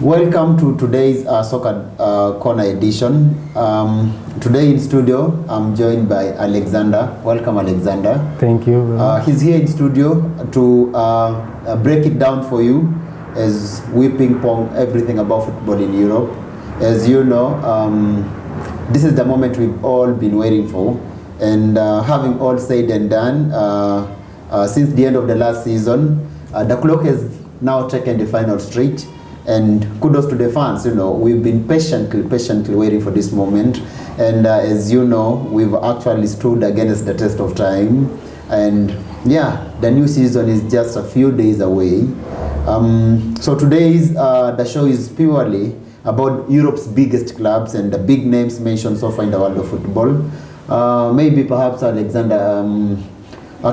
Welcome to today's Soccer Kona edition. Today in studio, I'm joined by Alexander. Welcome, Alexander. Thank you. He's here in studio to break it down for you as we ping pong everything about football in Europe. As you know, this is the moment we've all been waiting for. And having all said and done, since the end of the last season, the clock has now taken the final stretch. And kudos to the fans, we've been patiently waiting for this moment. And as you know, we've actually stood against the test of time. And yeah, the new season is just a few days away. So today's the show is purely about Europe's biggest clubs and the big names mentioned so far in the world of football. Maybe perhaps Alexander,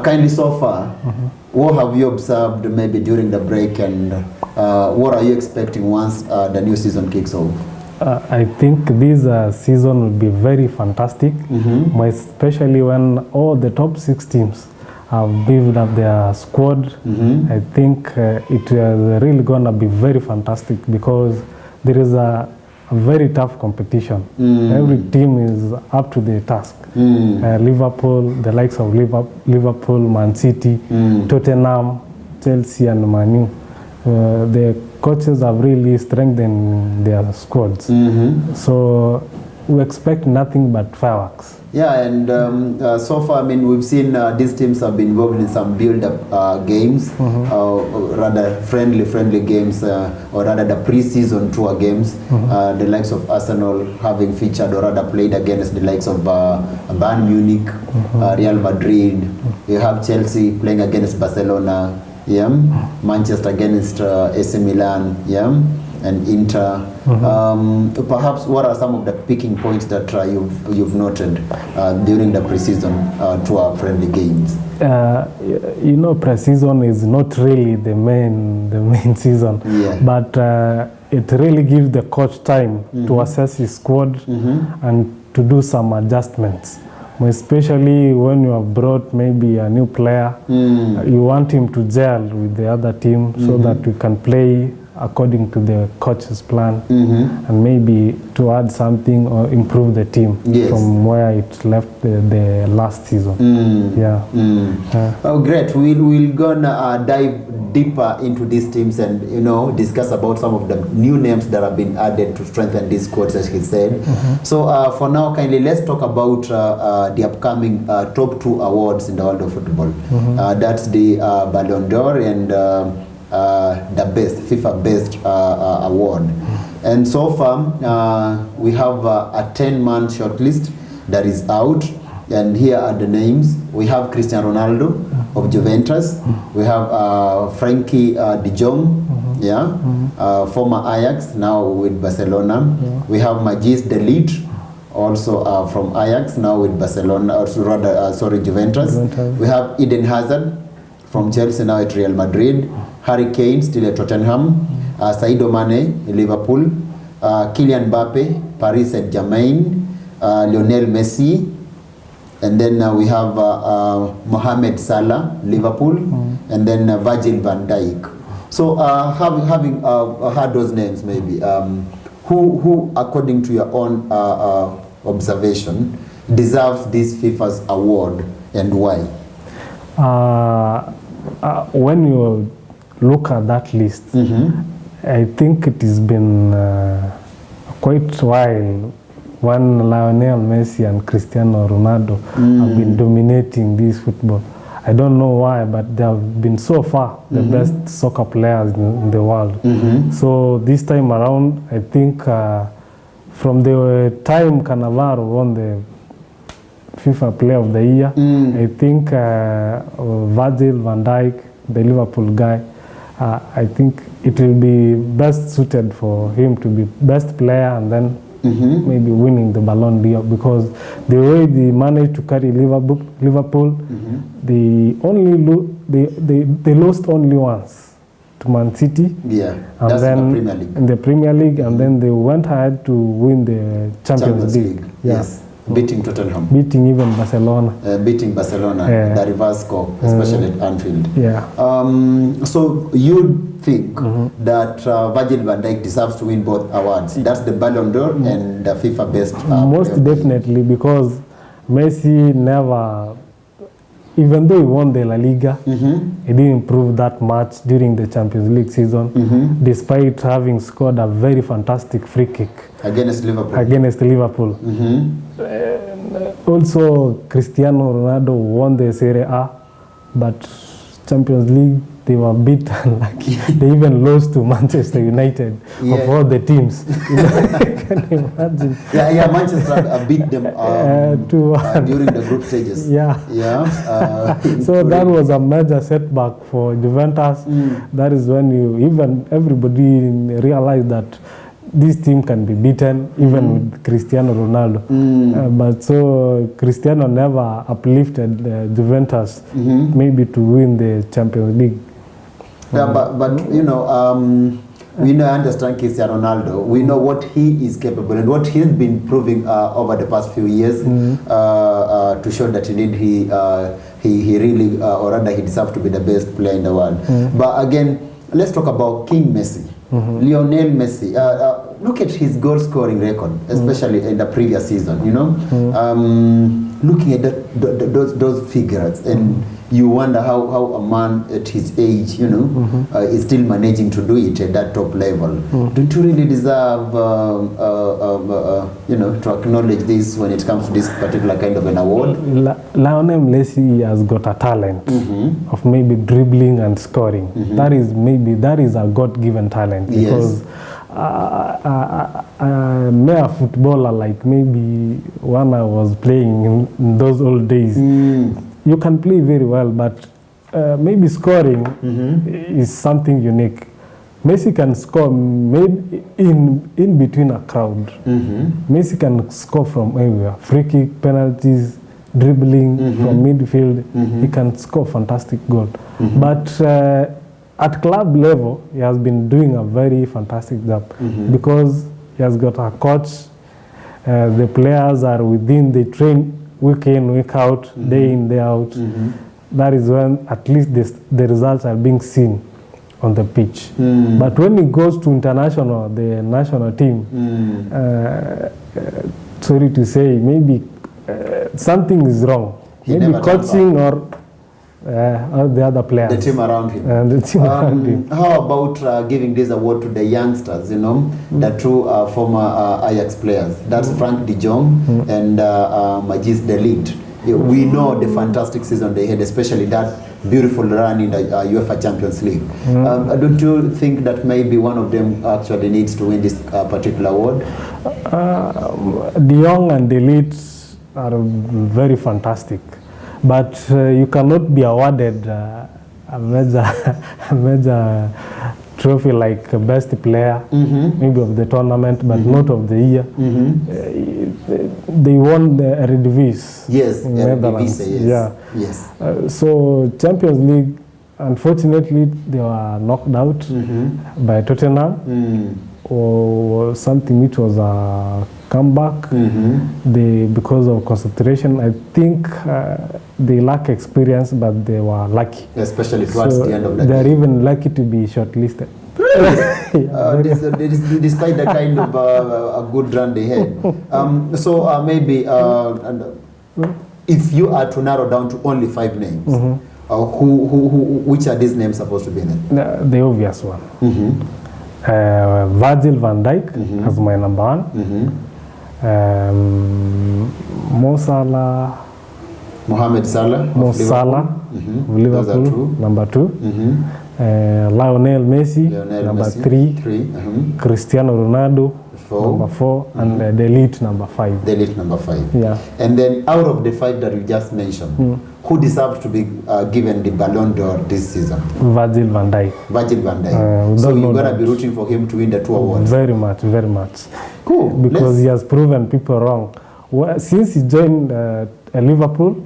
kindly so far, what have you observed maybe during the break, and what are you expecting once the new season kicks off? I think this season will be very fantastic, especially when all the top 6 teams have built up their squad. I think it is really going to be very fantastic because there is a very tough competition. Every team is up to the task. Liverpool, the likes of Liverpool, Man City, Tottenham, Chelsea and Man U. The coaches have really strengthened their squads. So we expect nothing but fireworks. Yeah, and so far, I mean, we've seen these teams have been involved in some build-up games, rather friendly games, or rather the pre-season tour games. The likes of Arsenal having featured or rather played against the likes of Bayern Munich, Real Madrid. You have Chelsea playing against Barcelona, Manchester against AC Milan, and Inter. Perhaps what are some of the picking points that you've noted during the preseason tour friendly games? Preseason is not really the main season, but it really gives the coach time to assess his squad and to do some adjustments. Especially when you have brought maybe a new player, you want him to gel with the other team so that you can play according to the coach's plan, and maybe to add something or improve the team from where it left the last season. Oh, great. We're gonna dive deeper into these teams and discuss about some of the new names that have been added to strengthen these squads, as he said. So for now, kindly let's talk about the upcoming top 2 awards in the world of football. That's the Ballon d'Or and the best FIFA best award. And so far we have a 10-man shortlist that is out, and here are the names. We have Cristiano Ronaldo of Juventus. We have Frankie de Jong, former Ajax, now with Barcelona. We have Matthijs de Ligt, also from Ajax, now with Barcelona, or rather Juventus. We have Eden Hazard from Chelsea, now at Real Madrid. Harry Kane, still at Tottenham. Sadio Mane, Liverpool. Kylian Mbappe, Paris Saint-Germain. Lionel Messi. And then we have Mohamed Salah, Liverpool. And then Virgil van Dijk. So having heard those names, maybe, who, according to your own observation, deserves this FIFA's award and why? When you look at that list, I think it has been quite a while when Lionel Messi and Cristiano Ronaldo have been dominating this football. I don't know why, but they have been so far the best soccer players in the world. So this time around, I think from the time Cannavaro won the FIFA Player of the Year, I think Virgil van Dijk, the Liverpool guy, I think it will be best suited for him to be best player and then maybe winning the Ballon d'Or, because the way they managed to carry Liverpool, they lost only once to Man City. And that's then in the Premier League. In the Premier League, and then they went ahead to win the Champions League. Yes. beating Tottenham, beating even Barcelona. Beating Barcelona, the reverse score, especially at Anfield. Yeah. So you think that Virgil van Dijk deserves to win both awards? That's the Ballon d'Or and the FIFA Best Most definitely, because Messi never, even though he won the La Liga, he didn't improve that much during the Champions League season, despite having scored a very fantastic free kick against Liverpool. Also, Cristiano Ronaldo won the Serie A, but Champions League, they were bit unlucky. They even lost to Manchester United of all the teams. Can you imagine? Yeah, Manchester beat them during the group stages. So that was a major setback for Juventus. That is when everybody realized that this team can be beaten even with Cristiano Ronaldo. But so Cristiano never uplifted Juventus maybe to win the Champions League. Yeah, but you know, we know, understand Cristiano Ronaldo. We know what he is capable and what he's been proving over the past few years to show that indeed he really, or rather, he deserves to be the best player in the world. But again, let's talk about King Messi, Lionel Messi. Look at his goal scoring record, especially in the previous season. You know, looking at those figures, and you wonder how a man at his age, you know, is still managing to do it at that top level. Don't you really deserve, you know, to acknowledge this when it comes to this particular kind of an award? Lionel Messi has got a talent of maybe dribbling and scoring. That is a God-given talent, because a mere footballer, like maybe when I was playing in those old days, you can play very well, but maybe scoring is something unique. Messi can score maybe in between a crowd. Messi can score from anywhere. Free kick, penalties, dribbling from midfield. He can score fantastic goal. But at club level, he has been doing a very fantastic job because he has got a coach. The players are within, they train week in, week out, day in, day out. That is when at least the results are being seen on the pitch. But when it goes to international, the national team, sorry to say, maybe something is wrong. Maybe coaching or the other players. The team around him. The team around him. How about giving this award to the youngsters, you know, the two former Ajax players? That's Frank de Jong and Majis de Ligt. We know the fantastic season they had, especially that beautiful run in the UEFA Champions League. Don't you think that maybe one of them actually needs to win this particular award? De Jong and de Ligt are very fantastic. But you cannot be awarded a major trophy like best player, maybe of the tournament, but not of the year. They won the Eredivisie. Yes, in Netherlands. Yes. So Champions League, unfortunately, they were knocked out by Tottenham, or something which was a comeback. Because of concentration, I think they lack experience, but they were lucky. Especially towards the end of the They are even lucky to be shortlisted. Despite the kind of a good run they had. So maybe if you are to narrow down to only 5 names, which are these names supposed to be in? The obvious one. Virgil van Dijk as my number 1. Mohamed Salah of Liverpool, number 2. Lionel Messi, number 3. Cristiano Ronaldo, number 4. And de Ligt, number 5. De Ligt, number 5. Yeah. And then out of the 5 that you just mentioned, who deserves to be given the Ballon d'Or this season? Virgil van Dijk. Virgil van Dijk. So you're going to be rooting for him to win the 2 awards? Very much, very much. Cool. Because he has proven people wrong. Since he joined Liverpool,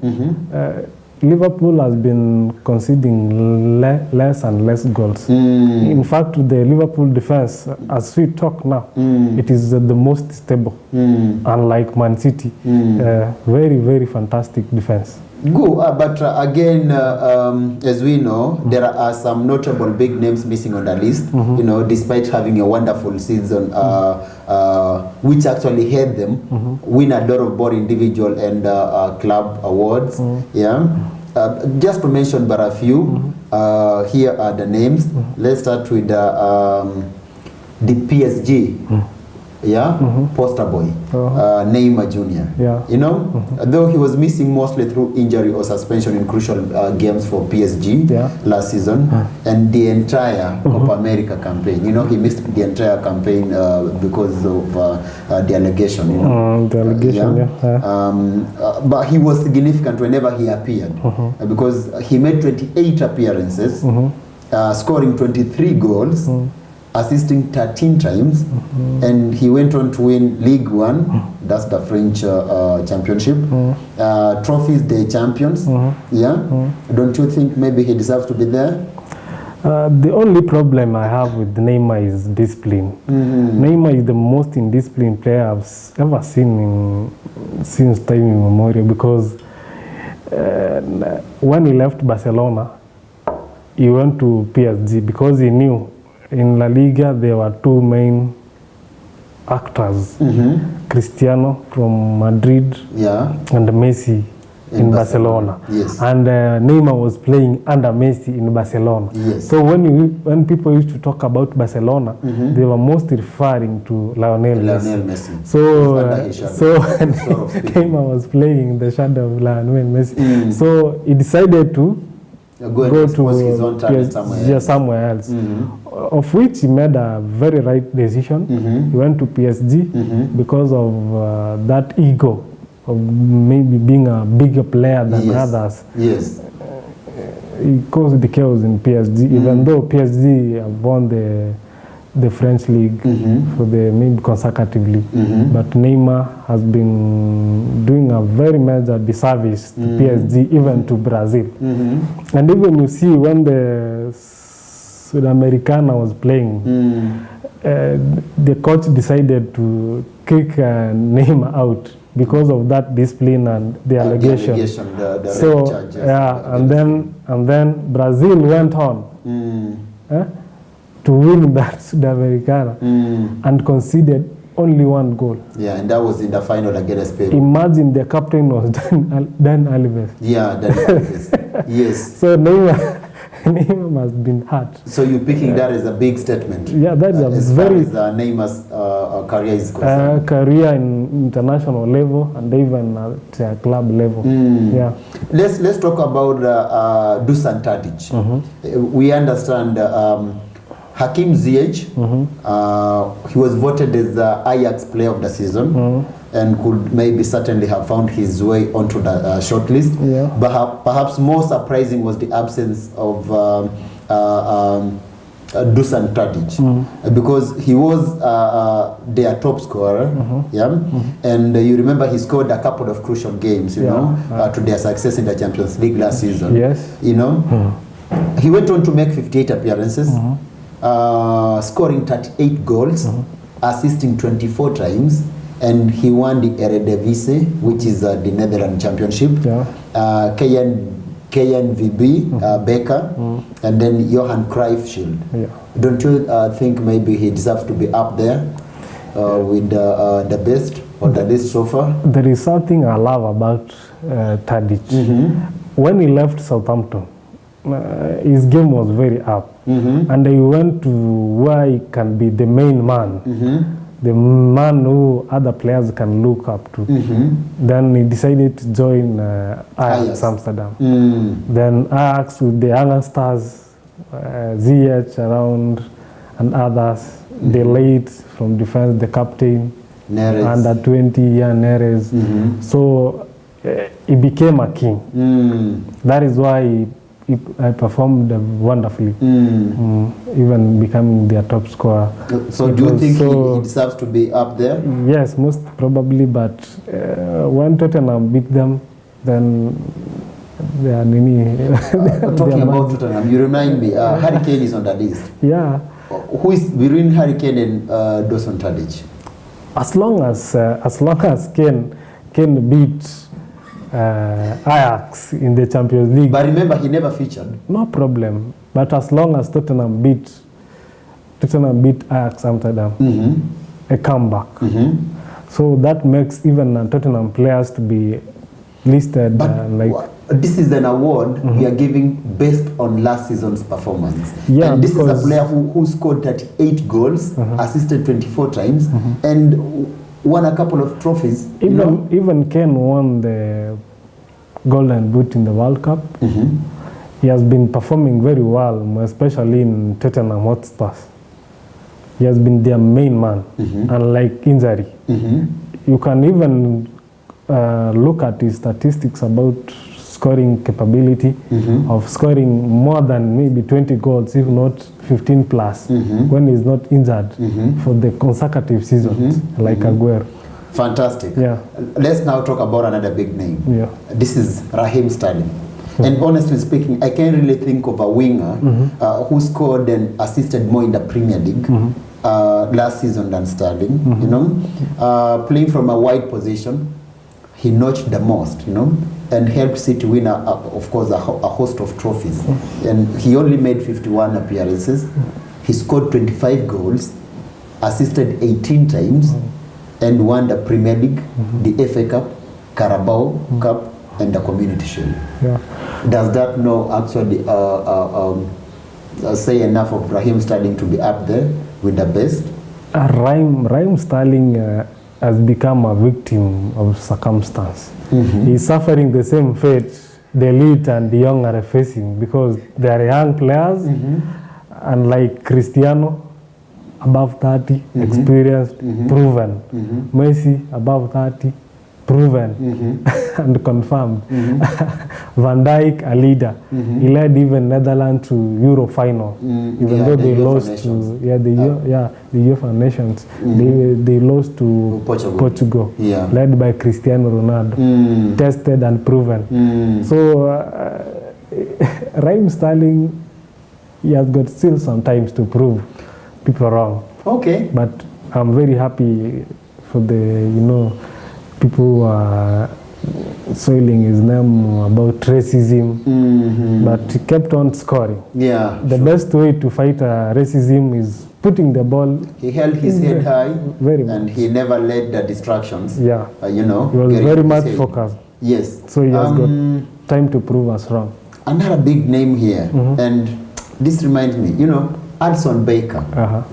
Liverpool has been conceding less and less goals. In fact, the Liverpool defense, as we talk now, it is the most stable, unlike Man City. Very, very fantastic defense. Good, but again, as we know, there are some notable big names missing on the list. You know, despite having a wonderful season, which actually had them win a lot of both individual and club awards. Yeah, just to mention but a few. Here are the names. Let's start with the PSG. Yeah, poster boy, Neymar Jr. Yeah. You know, though he was missing mostly through injury or suspension in crucial games for PSG last season, and the entire Copa America campaign. You know, he missed the entire campaign because of the allegation. You know, the allegation. But he was significant whenever he appeared because he made 28 appearances, scoring 23 goals. Assisting 13 times, and he went on to win Ligue 1, that's the French championship, trophies des champions. Don't you think maybe he deserves to be there? The only problem I have with Neymar is discipline. Neymar is the most indisciplined player I've ever seen since time immemorial, because when he left Barcelona, he went to PSG because he knew in La Liga there were two main actors, Cristiano from Madrid and Messi in Barcelona. Yes. And Neymar was playing under Messi in Barcelona. Yes. So when people used to talk about Barcelona, they were mostly referring to Lionel Messi. So Neymar was playing in the shadow of Lionel Messi. So he decided to go to his own talent somewhere else. Of which he made a very right decision. He went to PSG because of that ego of maybe being a bigger player than others. Yes. He caused the chaos in PSG, even though PSG have won the French league for the maybe consecutively. But Neymar has been doing a very major disservice to PSG, even to Brazil. And even you see when the Sudamericana was playing, the coach decided to kick Neymar out because of that discipline and the allegation. And then Brazil went on to win that Sudamericana and conceded only one goal. Yeah, and that was in the final against Peru. Imagine the captain was Dan Alves. Yeah, Dan Alves. Yes. So Neymar must have been hurt. So you're picking that as a big statement? Yeah, that's a as very... far as Neymar's career is concerned. Career in international level and even at club level. Yeah. Let's talk about Dusan Tadic. We understand Hakim Ziyech, he was voted as the Ajax player of the season and could maybe certainly have found his way onto the shortlist. But perhaps more surprising was the absence of Dusan Tadic, because he was their top scorer, and you remember he scored a couple of crucial games, you know, to their success in the Champions League last season. You know, he went on to make 58 appearances. Scoring 38 goals, assisting 24 times, and he won the Eredivisie, which is the Netherlands Championship, KNVB, Becker, and then Johan Cruyff Shield. Don't you think maybe he deserves to be up there with the best on the list so far? There is something I love about Tadic. When he left Southampton, his game was very up, and he went to where he can be the main man, the man who other players can look up to. Then he decided to join Ajax Amsterdam. Then Ajax with the young stars, Ziyech around and others, the late from defense, the captain, under 20 year Neres. So he became a king. That is why he performed wonderfully, even becoming their top scorer. So do you think he deserves to be up there? Yes, most probably, but when Tottenham beat them, then They are nini. Talking about Tottenham, you remind me, Harry Kane is on the list. Yeah. Who is between Harry Kane and Dusan Tadic? As long as Kane beat Ajax in the Champions League. But remember, he never featured. No problem. But as long as Tottenham beat Ajax Amsterdam, a comeback. So that makes even Tottenham players to be listed this is an award we are giving based on last season's performance. Yeah, and this is a player who scored 38 goals, assisted 24 times, and won a couple of trophies. Even Kane won the Golden Boot in the World Cup. He has been performing very well, especially in Tottenham Hotspur. He has been their main man, unlike injury. You can even look at his statistics about scoring capability of scoring more than maybe 20 goals, if not 15 plus, when he's not injured for the consecutive seasons, like Aguero. Fantastic. Yeah. Let's now talk about another big name. Yeah. This is Raheem Sterling. And honestly speaking, I can't really think of a winger who scored and assisted more in the Premier League last season than Sterling. You know, playing from a wide position, he notched the most. You know, and helped City win, of course, a host of trophies. And he only made 51 appearances. He scored 25 goals, assisted 18 times, and won the Premier League, the FA Cup, Carabao Cup, and the Community Shield. Yeah. Does that actually say enough of Raheem Sterling to be up there with the best? Raheem Sterling has become a victim of circumstance. He's suffering the same fate the elite and the young are facing, because they are young players, and like Cristiano, above 30, experienced, proven. Messi, above 30, proven and confirmed. Van Dijk, a leader. He led even Netherlands to Euro final, even though they lost to the UEFA Nations. They lost to Portugal, led by Cristiano Ronaldo, tested and proven. So Raheem Sterling, he has got still some time to prove people wrong. Okay. But I'm very happy for the people who are soiling his name about racism, but he kept on scoring. Yeah. The best way to fight racism is putting the ball. He held his head high, very much, and he never let the distractions. Yeah. He was very much focused. Yes. So he has got time to prove us wrong. Another big name here, and this reminds me, Alisson Becker,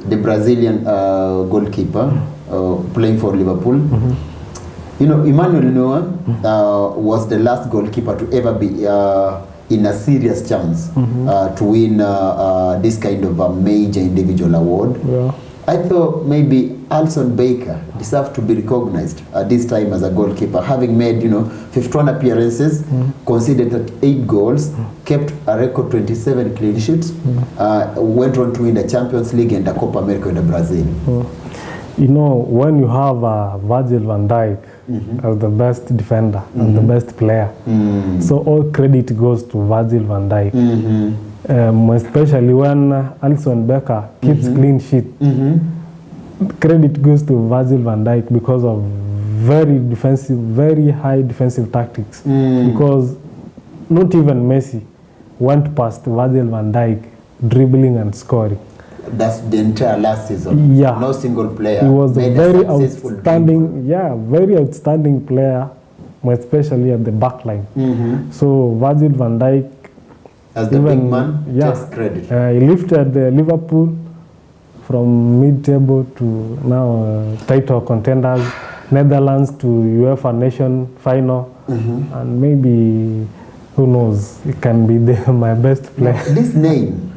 the Brazilian goalkeeper, playing for Liverpool. Emmanuel Neuer was the last goalkeeper to ever be in a serious chance to win this kind of a major individual award. Yeah. I thought maybe Alisson Becker deserved to be recognized at this time as a goalkeeper, having made 51 appearances, conceded 8 goals, kept a record 27 clean sheets, went on to win the Champions League and the Copa America with Brazil. When you have Virgil van Dijk as the best defender and the best player, so all credit goes to Virgil van Dijk. Especially when Alisson Becker keeps clean sheet, credit goes to Virgil van Dijk because of very high defensive tactics. Because not even Messi went past Virgil van Dijk dribbling and scoring. That's the entire last season. Yeah. No single player. He was a very outstanding player, especially at the back line. So Virgil van Dijk, as the big man, takes credit. He lifted Liverpool from mid-table to now title contenders, Netherlands to UEFA Nation final, and maybe, who knows, it can be my best player. This name,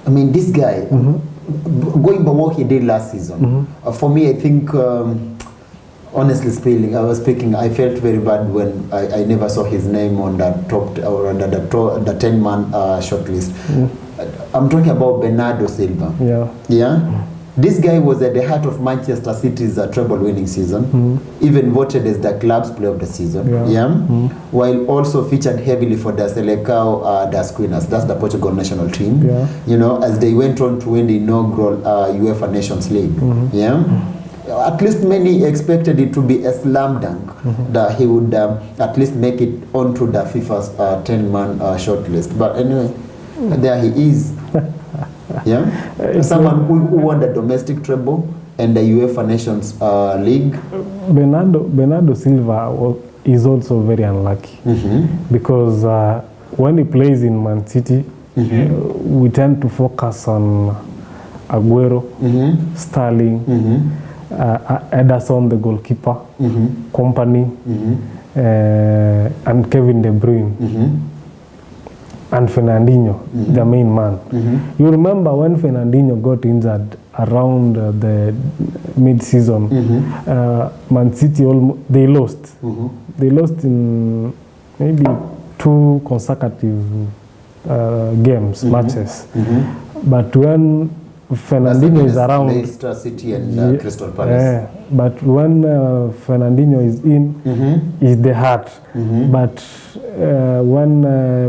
I mean, this guy, going by what he did last season, for me, I think, honestly speaking, I felt very bad when I never saw his name on that top or under the 10-man shortlist. I'm talking about Bernardo Silva. Yeah. This guy was at the heart of Manchester City's treble-winning season, even voted as the club's player of the season, while also featured heavily for the Selecao das Quinas, that's the Portugal national team, you know, as they went on to win the inaugural UEFA Nations League. At least many expected it to be a slam dunk that he would at least make it onto the FIFA's 10-man shortlist. But anyway, there he is. Someone who won the domestic treble and the UEFA Nations League. Bernardo Silva is also very unlucky because when he plays in Man City, we tend to focus on Aguero, Sterling, Ederson, the goalkeeper, Company, and Kevin De Bruyne. And Fernandinho, the main man. You remember when Fernandinho got injured around the mid-season, Man City, they lost. They lost in maybe 2 consecutive games, matches. But when Fernandinho is around, Leicester City and Crystal Palace. But when Fernandinho is in, is the heart. But when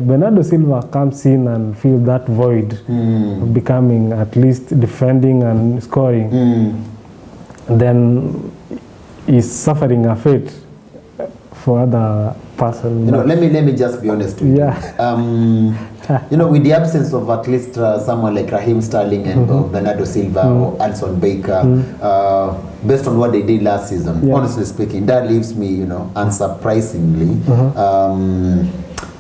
Bernardo Silva comes in and fills that void, becoming at least defending and scoring, then he's suffering a fate for other person. You know, let me just be honest with you. You know, with the absence of at least someone like Raheem Sterling and Bernardo Silva or Alisson Becker, based on what they did last season, honestly speaking, that leaves me, you know, unsurprisingly,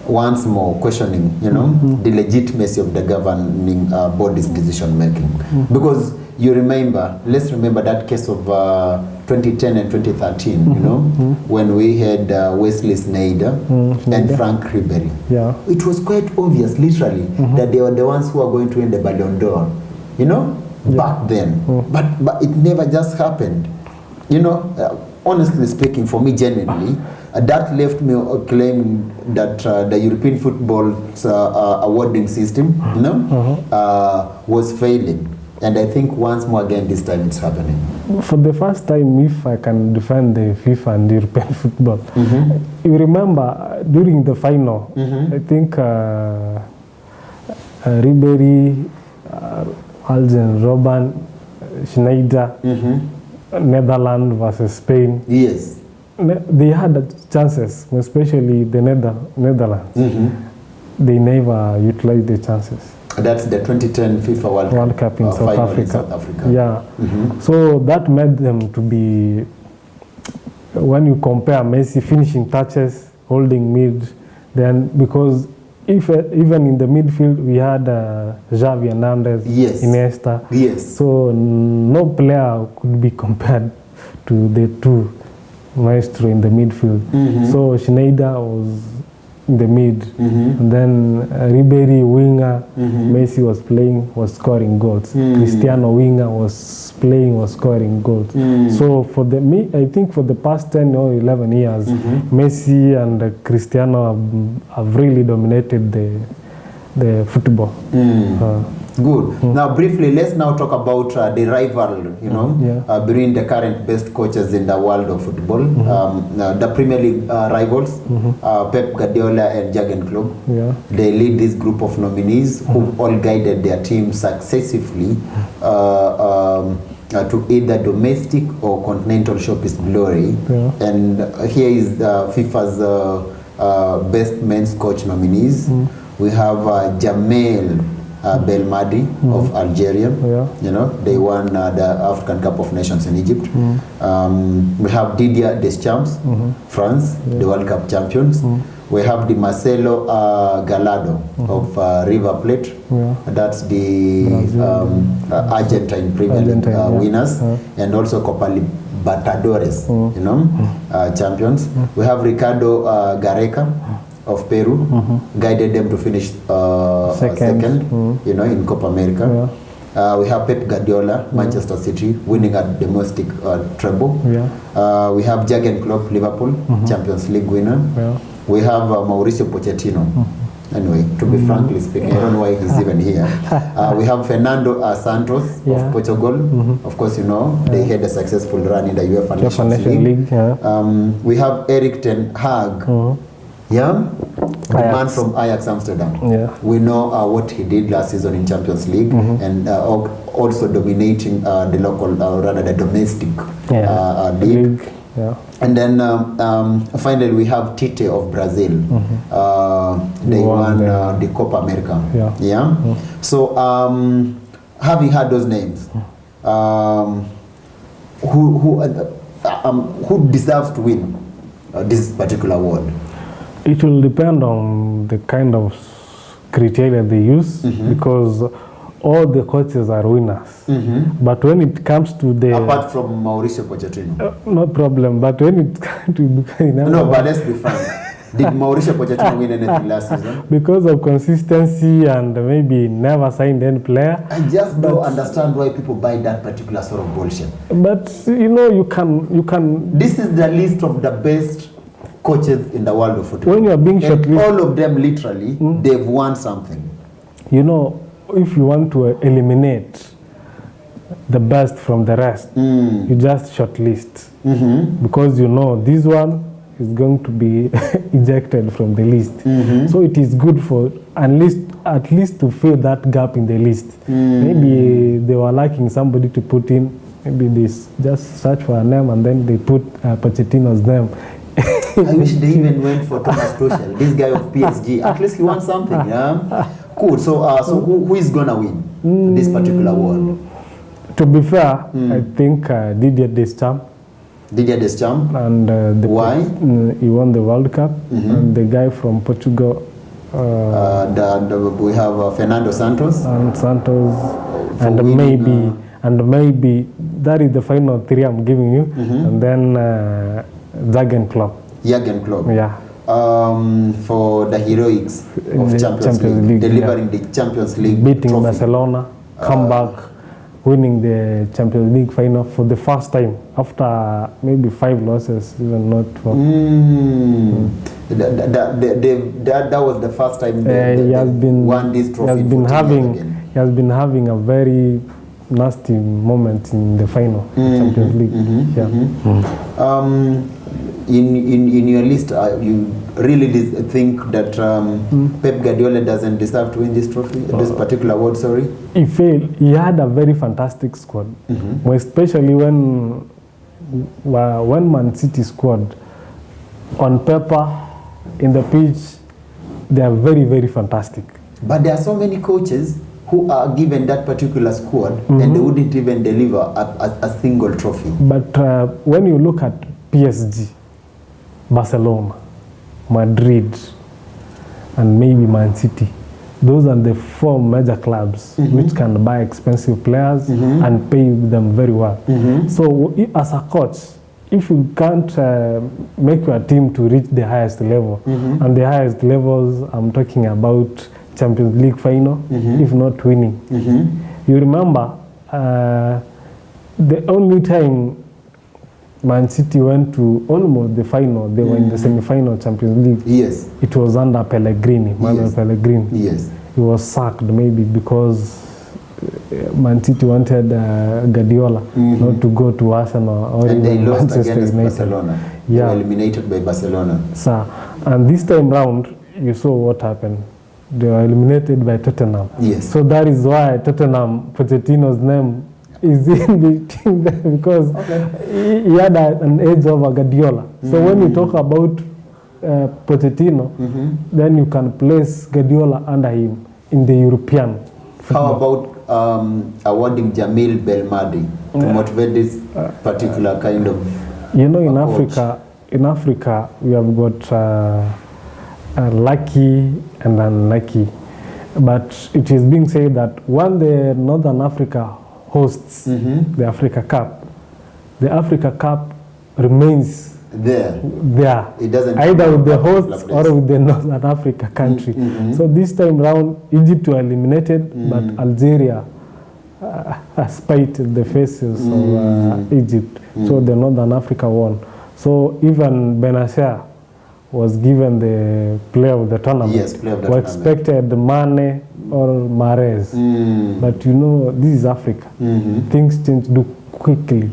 once more questioning, you know, the legitimacy of the governing body's decision making. Because you remember, let's remember that case of 2010 and 2013, you know, when we had Wesley Sneijder and Frank Ribery. It was quite obvious, literally, that they were the ones who are going to win the Ballon d'Or, you know, back then. But it never just happened. You know, honestly speaking, for me, genuinely, that left me claiming that the European football's awarding system, you know, was failing. And I think once more again, this time it's happening. For the first time, if I can defend the FIFA and the European football, you remember during the final, I think Ribery, Arjen Robben, Sneijder, Netherlands versus Spain. Yes. They had chances, especially the Netherlands. They never utilized the chances. That's the 2010 FIFA World Cup in South Africa. In South Africa. So that made them to be, when you compare Messi finishing touches, holding mid, then because if even in the midfield we had Xavi Hernandez, Iniesta. So no player could be compared to the two maestro in the midfield. So Sneijder was in the mid, and then Ribery winger, Messi was scoring goals. Cristiano winger was scoring goals. So for I think for the past 10 or 11 years, Messi and Cristiano have really dominated the football. Good. Now, briefly, let's now talk about the rival, you know, between the current best coaches in the world of football, the Premier League rivals, Pep Guardiola and Jurgen Klopp. They lead this group of nominees who all guided their team successively to either domestic or continental showpiece glory. And here is FIFA's best men's coach nominees. We have Jamel Belmadi of Algeria. You know, they won the African Cup of Nations in Egypt. We have Didier Deschamps, France, the World Cup champions. We have the Marcelo Gallardo of River Plate. That's the Argentine Premier League winners, and also Copa Libertadores, you know, champions. We have Ricardo Gareca of Peru, guided them to finish second, you know, in Copa America. We have Pep Guardiola, Manchester City, winning a domestic treble. We have Jurgen Klopp, Liverpool, Champions League winner. We have Mauricio Pochettino, Anyway, to be frankly speaking, I don't know why he's even here. We have Fernando Santos of Portugal. Of course, you know, they had a successful run in the UEFA Nations League. We have Erik ten Hag. Yeah, the man from Ajax Amsterdam. We know what he did last season in Champions League, and also dominating the local, rather the domestic league. And then finally we have Tite of Brazil. They won the Copa America. So having had those names, who deserves to win this particular award? It will depend on the kind of criteria they use, because all the coaches are winners. But when it comes to the... Apart from Mauricio Pochettino. No problem, but when it comes to... No, but let's be frank. Did Mauricio Pochettino win anything last season? Because of consistency and maybe never signed any player. I just don't understand why people buy that particular sort of bullshit. But, you know, you can... This is the list of the best coaches in the world of football. When you are being shortlisted, all of them literally, they've won something. You know, if you want to eliminate the best from the rest, you just shortlist. Because you know this one is going to be ejected from the list. So it is good for at least to fill that gap in the list. Maybe they were lacking somebody to put in. Maybe they just search for a name and then they put Pochettino's name. I wish they even went for Thomas Tuchel, this guy of PSG. At least he won something. Cool. So, who is gonna win this particular award? To be fair, I think Didier Deschamps. Didier Deschamps. And why? He won the World Cup. And the guy from Portugal. We have Fernando Santos. And maybe that is the final three I'm giving you. And then Jurgen Klopp. For the heroics of the Champions League, delivering the Champions League beating trophy. Barcelona, come back, winning the Champions League final for the first time after maybe 5 losses, even not 4. That was the first time he has been won this trophy. He has been having a very nasty moment in the final Champions League. In your list, you really think that Pep Guardiola doesn't deserve to win this trophy, this particular award? Sorry, he failed. He had a very fantastic squad, especially when Man City squad on paper, in the pitch, they are very, very fantastic. But there are so many coaches who are given that particular squad and they wouldn't even deliver a single trophy. But when you look at PSG, Barcelona, Madrid, and maybe Man City, those are the 4 major clubs which can buy expensive players and pay them very well. So as a coach, if you can't make your team to reach the highest level, and the highest levels I'm talking about Champions League final, if not winning. You remember the only time Man City went to almost the final, they were in the semi-final Champions League. Yes. It was under Pellegrini, Manuel Pellegrini. Yes. He was sacked maybe because Man City wanted Guardiola not to go to Arsenal or and they lost Manchester against United. Barcelona. They were eliminated by Barcelona. So, and this time round, you saw what happened. They were eliminated by Tottenham. Yes. So that is why Tottenham, Pochettino's name is in between them, because he had an edge over Guardiola. So when you talk about Pochettino, then you can place Guardiola under him in the European football. How about awarding Jamil Belmadi to motivate this particular kind of in Africa we have got lucky and unlucky, but it is being said that when the Northern Africa hosts the Africa Cup remains there. It doesn't either with the hosts or with the Northern Africa country. So this time round, Egypt were eliminated, but Algeria spite the faces of Egypt. So the Northern Africa won. So even Benacer was given the player of the tournament. Yes, player of the We tournament. expected Mane or Mahrez. But you know, this is Africa. Things change quickly.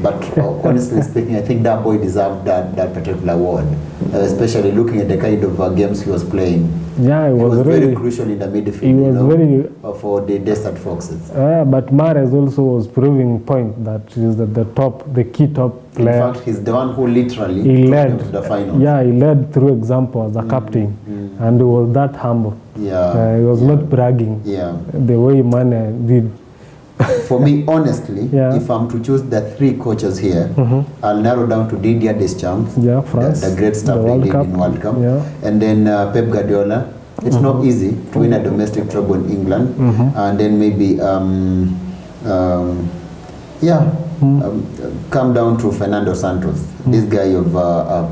But honestly speaking, I think that boy deserved that particular award, especially looking at the kind of games he was playing. Yeah, it was very really crucial in the midfield. He was very for the Desert Foxes. But Mahrez also was proving point that he's the key top player. In fact, he's the one who literally took them to the final. Yeah, he led through example as a captain, and he was that humble. Yeah, he was not bragging. Yeah, the way Mane did. For me, honestly, if I'm to choose the three coaches here, I'll narrow down to Didier Deschamps, France, the great stuff he did in World Cup, and then Pep Guardiola. It's not easy to win a domestic treble in England, and then maybe come down to Fernando Santos, this guy of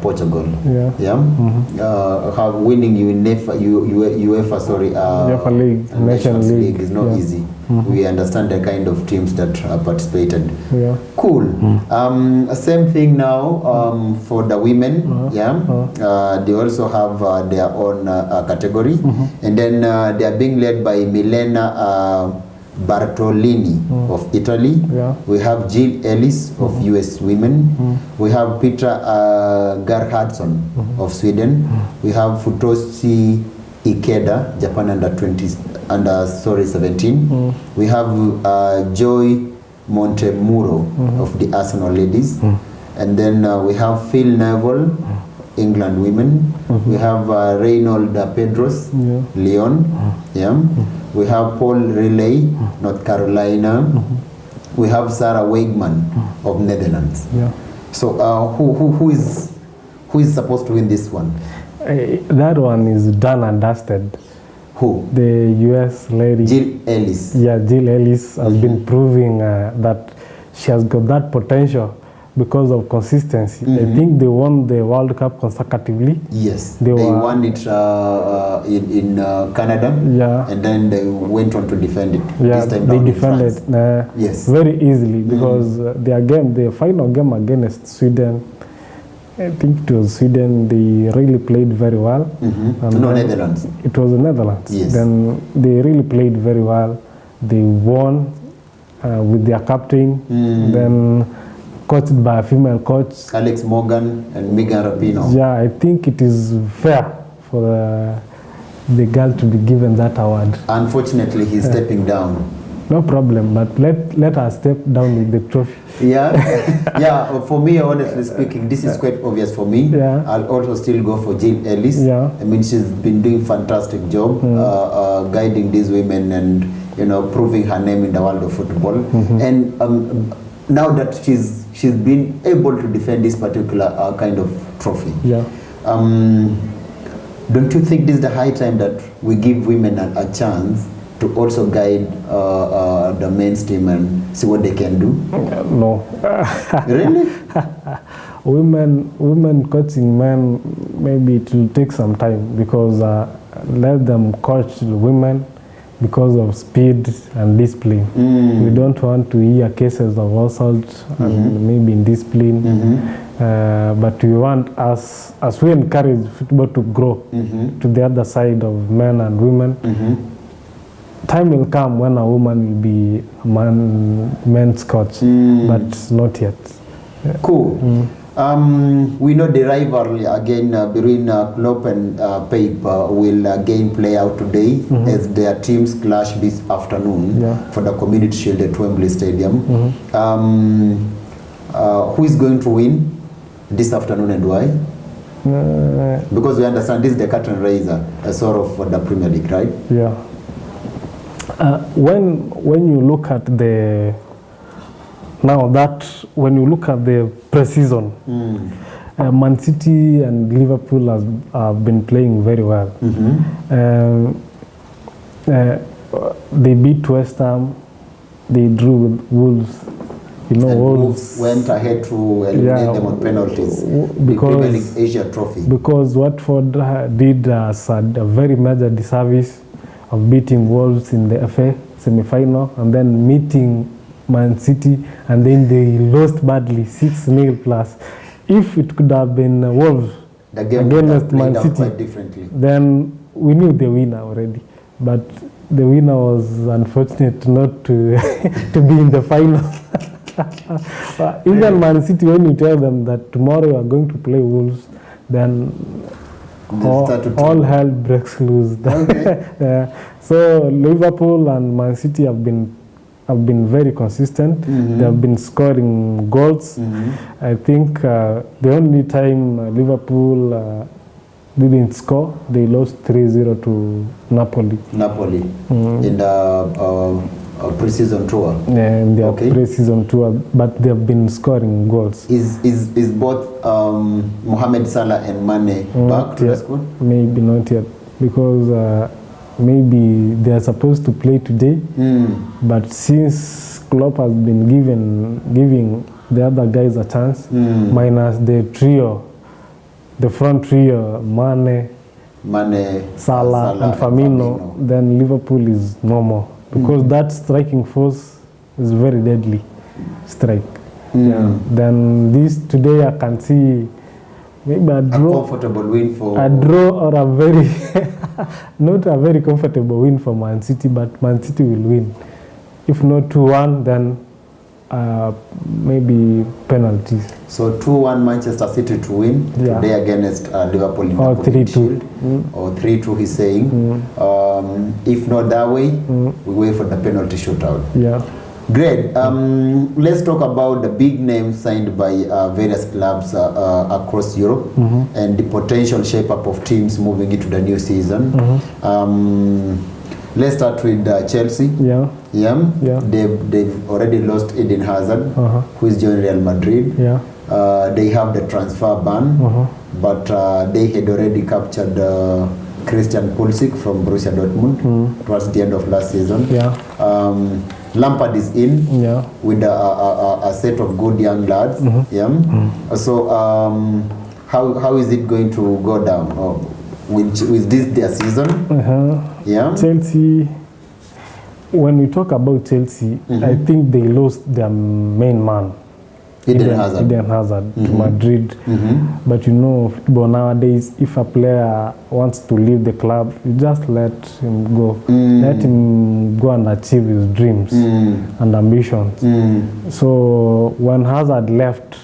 Portugal. Winning UEFA League, Nations League is not easy. We understand the kind of teams that participated. Cool. Same thing now for the women. They also have their own category, and then they are being led by Milena Bartolini of Italy. We have Jill Ellis of US Women. We have Petra Gerhardsson of Sweden. We have Futoshi Ikeda, Japan under 17. We have Joy Montemuro of the Arsenal ladies. And then we have Phil Neville, England women. We have Reynold Pedros, Lyon. We have Paul Relay, North Carolina. We have Sarah Weigman of Netherlands. So who is supposed to win this one? That one is done and dusted. Who? The US lady. Jill Ellis. Yeah, Jill Ellis has been proving that she has got that potential because of consistency. I think they won the World Cup consecutively. Yes, they won it in Canada. And then they went on to defend it. This time they defended very easily because the final game against Sweden, I think it was Sweden, they really played very well. No, Netherlands. It was the Netherlands. Yes. Then they really played very well. They won with their captain. Then coached by a female coach, Alex Morgan and Megan Rapinoe. Yeah, I think it is fair for the girl to be given that award. Unfortunately, he's stepping down. No problem, but let her step down with the trophy. For me, honestly speaking, this is quite obvious for me. I'll also still go for Jill Ellis. I mean, she's been doing a fantastic job guiding these women and proving her name in the world of football. And now that she's been able to defend this particular kind of trophy, don't you think this is the high time that we give women a chance to also guide the men's team and see what they can do? No. Really? Women coaching men, maybe it will take some time because let them coach women because of speed and discipline. We don't want to hear cases of assault and maybe indiscipline. But we want, as we encourage football to grow to the other side of men and women, time will come when a woman will be a men's coach, but not yet. Cool. We know the rivalry again between Klopp and Pep will again play out today as their teams clash this afternoon for the Community Shield at Wembley Stadium. Who is going to win this afternoon and why? Because we understand this is the curtain raiser, sort of for the Premier League, right? When you look at the pre-season, Man City and Liverpool have been playing very well. They beat West Ham, they drew with Wolves. Wolves went ahead to eliminate them on penalties. The Premier League Asia Trophy. Because Watford did a very major disservice of beating Wolves in the FA semi-final and then meeting Man City, and then they lost badly 6-0 plus. If it could have been Wolves The game would have against played Man out City, quite differently. then we knew the winner already. But the winner was unfortunate not to to be in the final. Even Man City, when you tell them that tomorrow you are going to play Wolves, then all hell breaks loose. Okay. So Liverpool and Man City have been very consistent. They have been scoring goals. I think the only time Liverpool didn't score, they lost 3-0 to Napoli. In the pre-season tour. Yeah, in their pre-season tour, but they have been scoring goals. Is both Mohamed Salah and Mane back to the squad? Maybe not yet, because maybe they are supposed to play today. But since Klopp has been giving the other guys a chance, minus the trio, the front trio, Mane, Salah and Firmino, then Liverpool is normal. Because that striking force is very deadly strike. Then this today I can see maybe a draw. A comfortable win for... A draw or a very... not a very comfortable win for Man City, but Man City will win. If not 2-1, then maybe penalties. So 2-1 Manchester City to win today against Liverpool in or the 3-2. Or 3-2 he's saying. If not that way, we wait for the penalty shootout. Yeah. Great. Let's talk about the big names signed by various clubs across Europe and the potential shape-up of teams moving into the new season. Let's start with Chelsea. They've already lost Eden Hazard, who is joining Real Madrid. They have the transfer ban, but they had already captured Christian Pulisic from Borussia Dortmund towards the end of last season. Lampard is in with a set of good young lads. So how is it going to go down? With this their season? Chelsea, when we talk about Chelsea, I think they lost their main man, Eden Hazard to Madrid. But you know, football nowadays, if a player wants to leave the club, you just let him go. Let him go and achieve his dreams and ambitions. So when Hazard left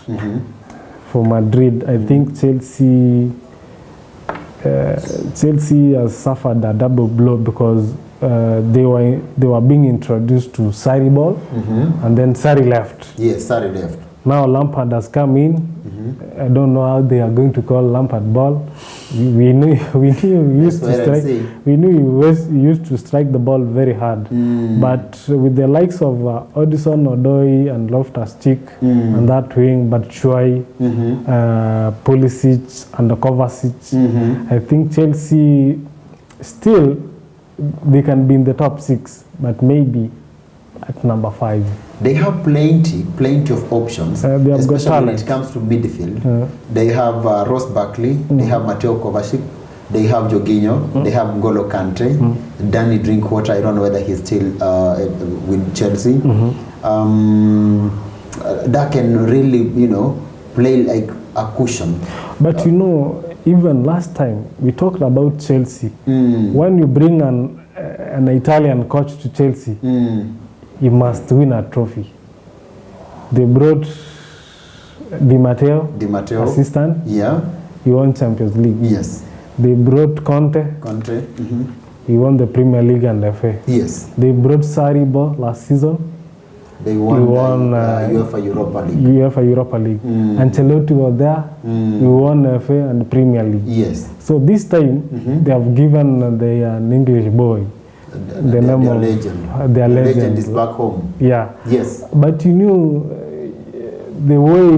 for Madrid, I think Chelsea has suffered a double blow, because they were being introduced to Sarri ball, and then Sarri left. Yes, Sarri left. Now Lampard has come in. I don't know how they are going to call Lampard ball. We knew he used to strike. We knew he used to strike the ball very hard. But with the likes of Odison, Odoi, and Loftus-Cheek, and that wing, Batshuayi, Pulisic, and Kovacic, I think Chelsea still they can be in the top 6, but maybe at number 5. They have plenty of options, they have especially when it comes to midfield. They have Ross Barkley, they have Mateo Kovacic, they have Jorginho, they have N'Golo Kante, Danny Drinkwater. I don't know whether he's still with Chelsea. That can really, play like a cushion. But even last time we talked about Chelsea. When you bring an Italian coach to Chelsea, he must win a trophy. They brought Di Matteo, assistant. He won Champions League. Yes. They brought Conte. He won the Premier League and FA. Yes. They brought Sarri last season. They won UEFA Europa League. Ancelotti was there. He won FA and Premier League. Yes. So this time they have given an English boy the name of their legend is back home. Yes. But the way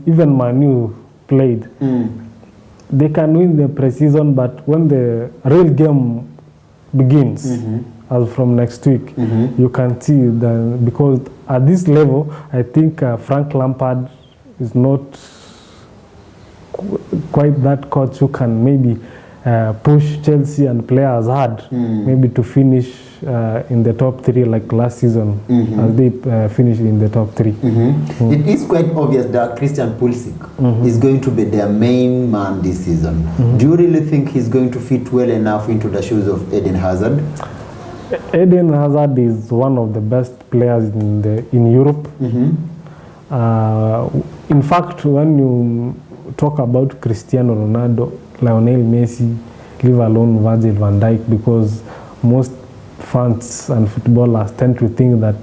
even Manu played, they can win the pre-season, but when the real game begins, as from next week, you can see that, because at this level, I think Frank Lampard is not quite that coach who can maybe push Chelsea and players hard, maybe to finish in the top 3 like last season, as they finished in the top 3. It is quite obvious that Christian Pulisic is going to be their main man this season. Do you really think he's going to fit well enough into the shoes of Eden Hazard? Eden Hazard is one of the best players in Europe. In fact, when you talk about Cristiano Ronaldo, Lionel Messi, leave alone Virgil van Dijk, because most fans and footballers tend to think that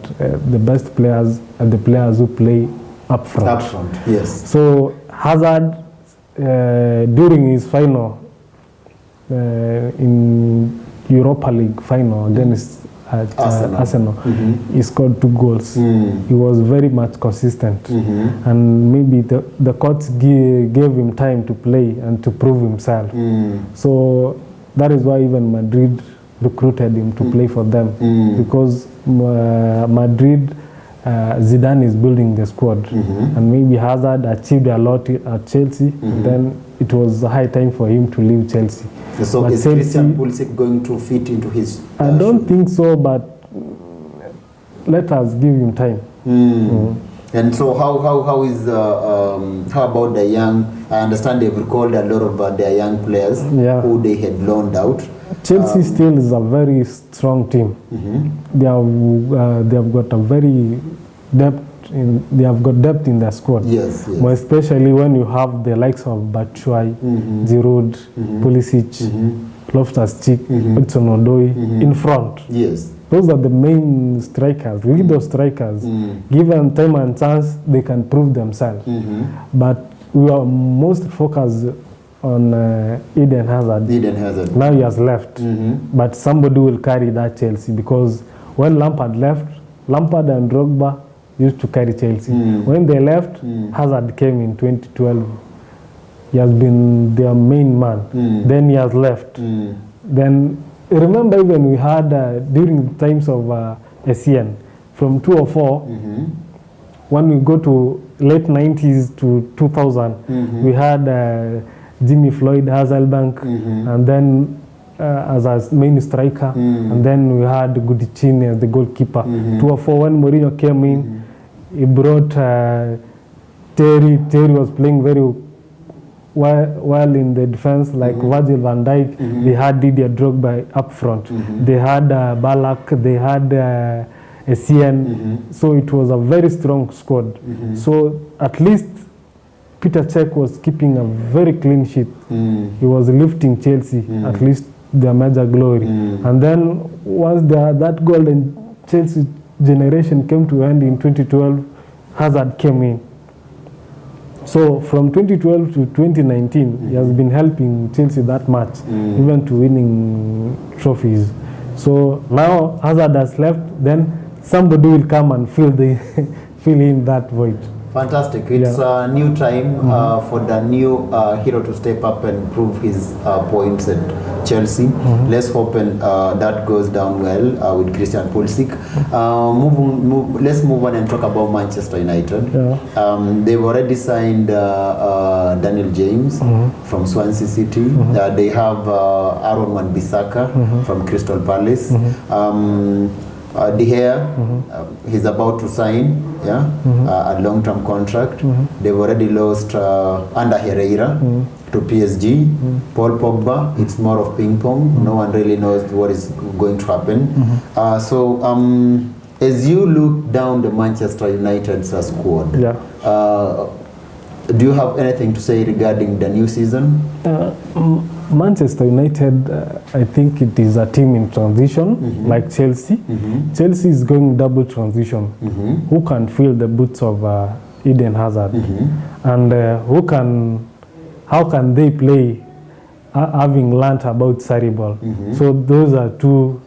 the best players are the players who play up front. Up front, yes. So Hazard, during his final in Europa League final against Arsenal, he scored 2 goals. He was very much consistent, and maybe the coach gave him time to play and to prove himself. So that is why even Madrid recruited him to play for them, because Madrid, Zidane is building the squad, and maybe Hazard achieved a lot at Chelsea, then it was high time for him to leave Chelsea. So but is Christian Pulisic going to fit into his... I don't think so, but let us give him time. And so how is how about the young? I understand they've recalled a lot of their young players who they had loaned out. Chelsea still is a very strong team. They have got a very they have got depth in their squad. Yes. But especially when you have the likes of Batshuayi, Giroud, Pulisic, Loftus-Cheek, Hudson-Odoi in front. Yes. Those are the main strikers. With those strikers, given time and chance, they can prove themselves. But we are most focused on Eden Hazard. Now he has left. But somebody will carry that Chelsea, because when Lampard left, Lampard and Drogba used to carry Chelsea. When they left, Hazard came in 2012. He has been their main man. Then he has left. Then remember, even we had during the times of SCN, from 2004, when we go to late 90s to 2000, we had Jimmy Floyd, Hasselbank, and then as a main striker, and then we had Gudicini as the goalkeeper. 2004, when Mourinho came in, he brought Terry. Terry was playing very well in the defense, like Virgil van Dijk. They had Didier Drogba up front. They had Ballack. They had Essien. So it was a very strong squad. So at least Peter Cech was keeping a very clean sheet. He was lifting Chelsea, at least their major glory. And then once that golden Chelsea generation came to end in 2012, Hazard came in. So from 2012 to 2019, he has been helping Chelsea that much, even to winning trophies. So now Hazard has left, then somebody will come and fill in that void. Fantastic. It's a new time for the new hero to step up and prove his points at Chelsea. Let's hope that goes down well with Christian Pulisic. Let's move on and talk about Manchester United. They've already signed Daniel James from Swansea City. They have Aaron Wan-Bissaka from Crystal Palace. De Gea, he's about to sign a long-term contract. They've already lost Ander Herrera to PSG. Paul Pogba, it's more of ping-pong. No one really knows what is going to happen. So as you look down the Manchester United's squad, do you have anything to say regarding the new season? Manchester United, I think it is a team in transition, like Chelsea. Chelsea is going double transition. Who can fill the boots of Eden Hazard? And how can they play having learnt about Sarri ball? So those are two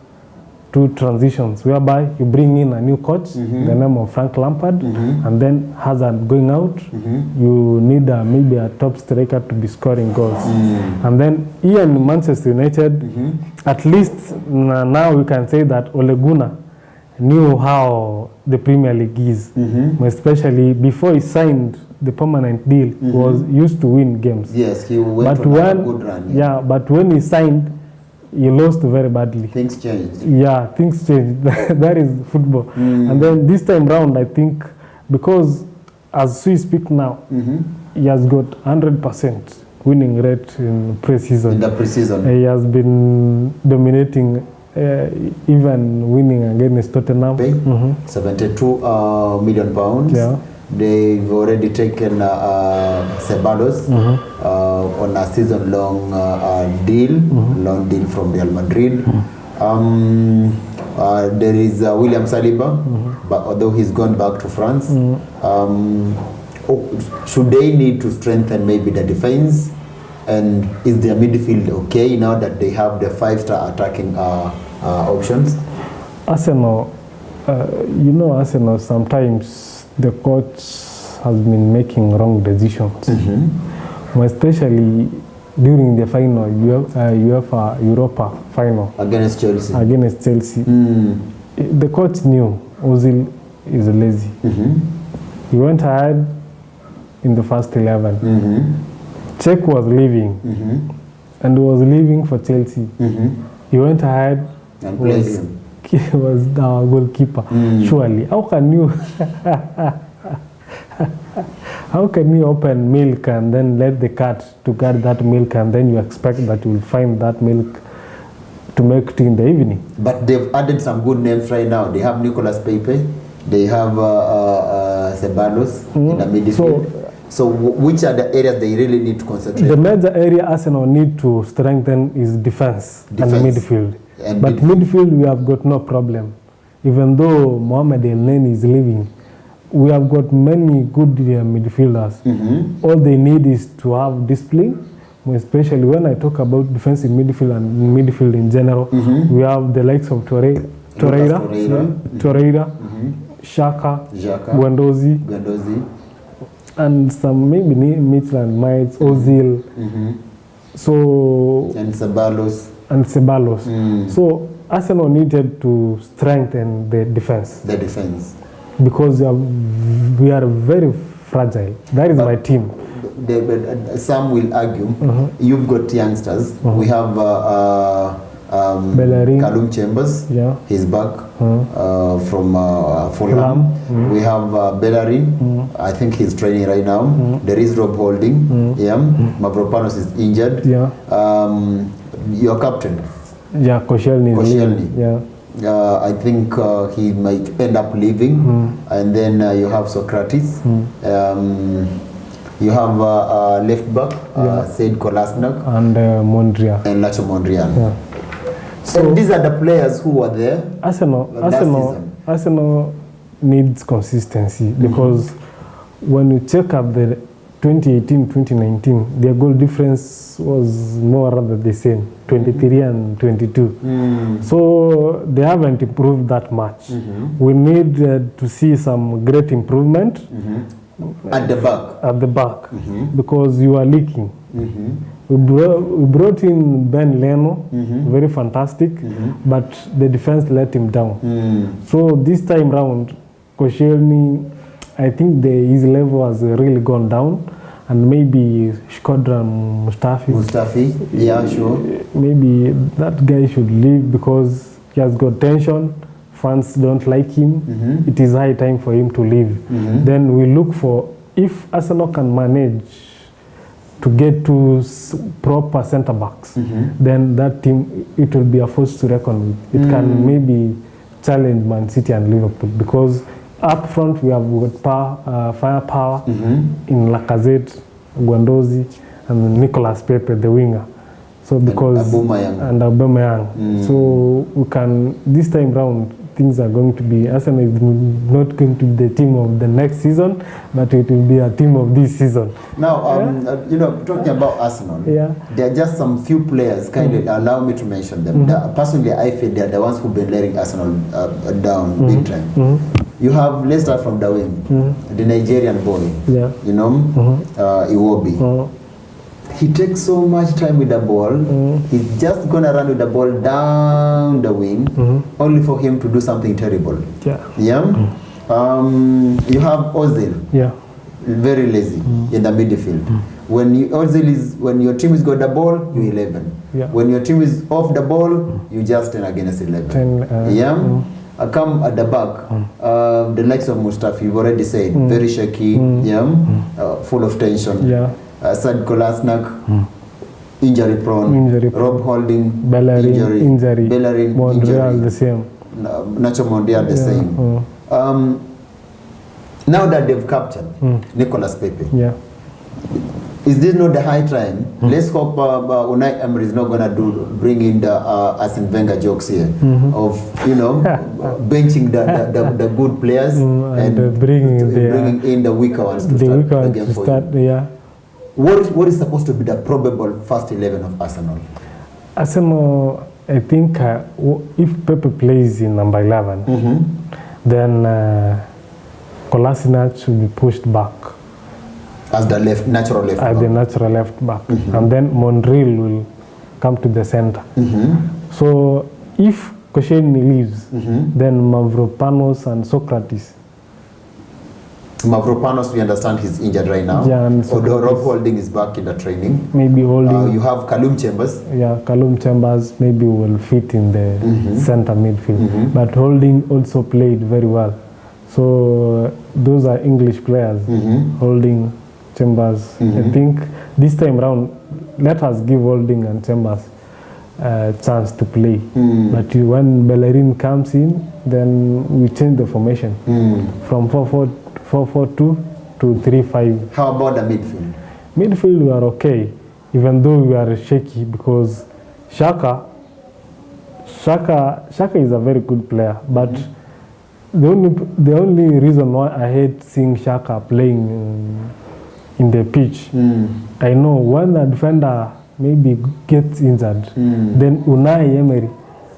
transitions, whereby you bring in a new coach, the name of Frank Lampard, and then Hazard going out, you need maybe a top striker to be scoring goals. And then here in Manchester United, at least now we can say that Ole Gunnar knew how the Premier League is, especially before he signed the permanent deal, he was used to win games. Yes, he went But on a when, good run. yeah, but when he signed, he lost very badly. Things changed. Yeah, things changed. That is football. And then this time round, I think, because as we speak now, he has got 100% winning rate in pre-season. In the pre-season. He has been dominating, even winning against Tottenham. 72 million pounds. Yeah. They've already taken Ceballos on a season-long deal, long deal from Real Madrid. There is William Saliba, but although he's gone back to France. Should they need to strengthen maybe the defense? And is their midfield okay now that they have the 5-star attacking options? Arsenal, Arsenal, sometimes the coach has been making wrong decisions, especially during the final, UEFA Europa final. Against Chelsea. The coach knew Ozil is lazy. He went ahead in the first 11. Czech was leaving, and was leaving for Chelsea. He went ahead and played him. He was our goalkeeper. Surely, how can you how can you open milk and then let the cat to guard that milk, and then you expect that you will find that milk to make it in the evening? But they've added some good names right now. They have Nicolas Pepe, they have Ceballos in the midfield. So which are the areas they really need to concentrate? The major area Arsenal need to strengthen is defense. And midfield. But midfield we have got no problem. Even though Mohamed El Neni is leaving, we have got many good midfielders. All they need is to have discipline, especially when I talk about defensive midfield and midfield in general. We have the likes of Torreira, Xhaka, Guendouzi, and some maybe Maitland Niles, Ozil, so and Ceballos. So Arsenal needed to strengthen the defense. Because we are very fragile. That is my team. Some will argue you've got youngsters. We have Callum Chambers. He's back from Fulham. We have Bellerin. I think he's training right now. There is Rob Holding. Mavropanos is injured. Your captain. Koscielny. I think he might end up leaving. And then you have Socrates. You have left back, Sead Kolasinac. And Mondrian. And Nacho Mondrian. So these are the players who were there. Arsenal needs consistency because when you check out the 2018-2019, their goal difference was more or less the same, 23 and 22. So they haven't improved that much. We need to see some great improvement at the back, because you are leaking. We brought in Ben Leno, very fantastic, but the defense let him down. So this time round, Koscielny, I think his level has really gone down, and maybe Shkodran Mustafi, sure. Maybe that guy should leave because he has got tension. Fans don't like him. It is high time for him to leave. Then we look for, if Arsenal can manage to get to proper centre backs, then that team, it will be a force to reckon with. It can maybe challenge Man City and Liverpool, because up front we have got firepower in Lacazette, Guendouzi, and Nicolas Pepe, the winger. So because and Aubameyang. So we can, this time round, things are going to be, Arsenal is not going to be the team of the next season, but it will be a team of this season. Now, talking about Arsenal, there are just some few players, allow me to mention them. Personally, I feel they are the ones who've been letting Arsenal down big time. You have, let's start from the wing, the Nigerian boy, Iwobi. He takes so much time with the ball. He's just gonna run with the ball down the wing, only for him to do something terrible. You have Ozil. very lazy in the midfield. When your team is got the ball, you 11. Yeah. When your team is off the ball, you just 10 against 11. I come at the back. The likes of Mustafi, you've already said, very shaky, full of tension. Yeah. Sad Kolasnak, injury prone. Rob Holding, injury. Bellerin, Montreal the same. Nacho Mondial the same. Now that they've captured Nicolas Pepe, is this not the high time? Let's hope Unai Emery is not going to bring in the Arsene Wenger jokes here of benching the good players and bringing in the weaker ones to start the game for you. What is supposed to be the probable first 11 of Arsenal? Arsenal, I think if Pepe plays in number 11, then Kolasinac should be pushed back. As the natural left back. As the natural left back. And then Monreal will come to the center. So if Koscielny leaves, then Mavropanos and Socrates. Mavropanos, we understand he's injured right now. Yeah, although Rob Holding is back in the training. Maybe Holding. You have Callum Chambers. Yeah, Callum Chambers maybe will fit in the center midfield. But Holding also played very well. So those are English players. Holding, Chambers. I think this time around, let us give Holding and Chambers a chance to play. But when Bellerin comes in, then we change the formation from 4-4-2 to 3-5. How about the midfield? Midfield, we are okay, even though we are shaky because Shaka is a very good player, but the only reason why I hate seeing Shaka playing in the pitch, I know when a defender maybe gets injured, then Unai Emery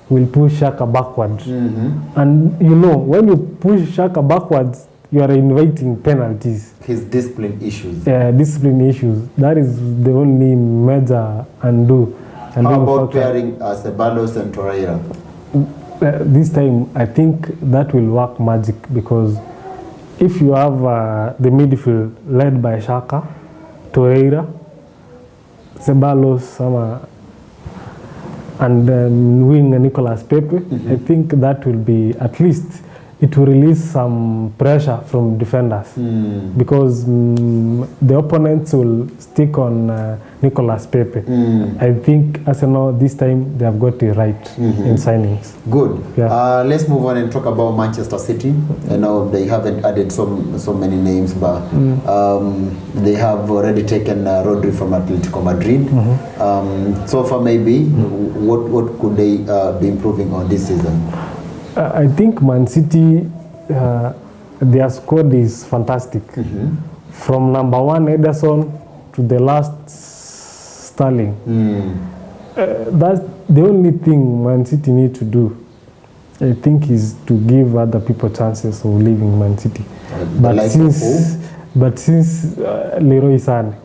will push Shaka backwards. And when you push Shaka backwards, you are inviting penalties. His discipline issues. Discipline issues. That is the only major undo. And how about pairing Ceballos and Torreira? This time, I think that will work magic because if you have the midfield led by Xhaka, Torreira, Ceballos, and wing Nicolas Pepe, I think that will be at least it will release some pressure from defenders because the opponents will stick on Nicolas Pepe. I think Arsenal this time they have got it right in signings. Good. Yeah. Let's move on and talk about Manchester City. I know they haven't added so many names, but they have already taken Rodri from Atletico Madrid. So far, maybe what could they be improving on this season? I think Man City, their squad is fantastic. From number 1 Ederson to the last Sterling. That's the only thing Man City need to do, I think, is to give other people chances of leaving Man City. But since Leroy Sané,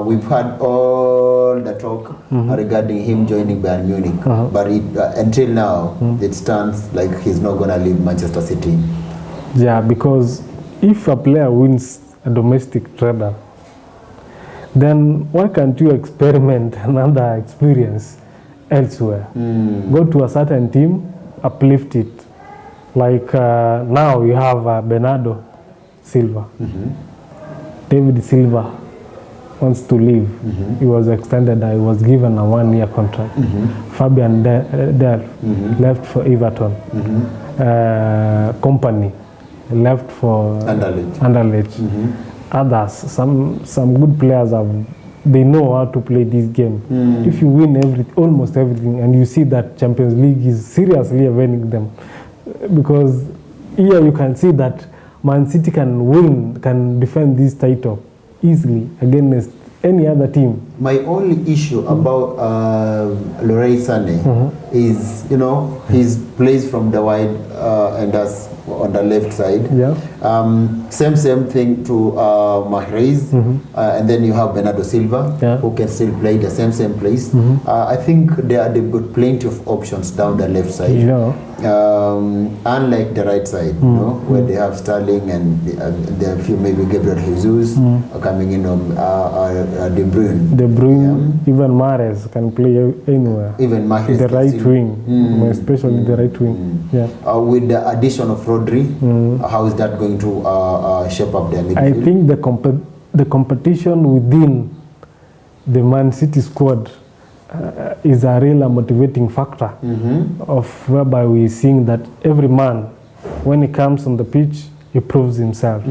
we've had all the talk regarding him joining Bayern Munich, but until now, it stands like he's not going to leave Manchester City. Yeah, because if a player wins a domestic treble, then why can't you experiment another experience elsewhere? Go to a certain team, uplift it. Like now you have Bernardo Silva. David Silva wants to leave. He was extended. I was given a 1-year contract. Fabian Delph left for Everton. Company left for Anderlecht. Others, some good players they know how to play this game. If you win almost everything, and you see that Champions League is seriously avenging them, because here you can see that Man City can defend this title easily against any other team. My only issue about Leroy Sané is, he plays from the wide and that's on the left side. Same thing to Mahrez, and then you have Bernardo Silva, who can still play the same place. I think they've got plenty of options down the left side. Unlike the right side, you know, where they have Sterling and they feel maybe Gabriel Jesus coming in on De Bruyne. De Bruyne, even Mahrez can play anywhere. Even Mahrez. The right wing, especially the right wing. Yeah. With the addition of Rodri, how is that going to shape up their midfield? I think the competition within the Man City squad is a real motivating factor of whereby we're seeing that every man, when he comes on the pitch, he proves himself.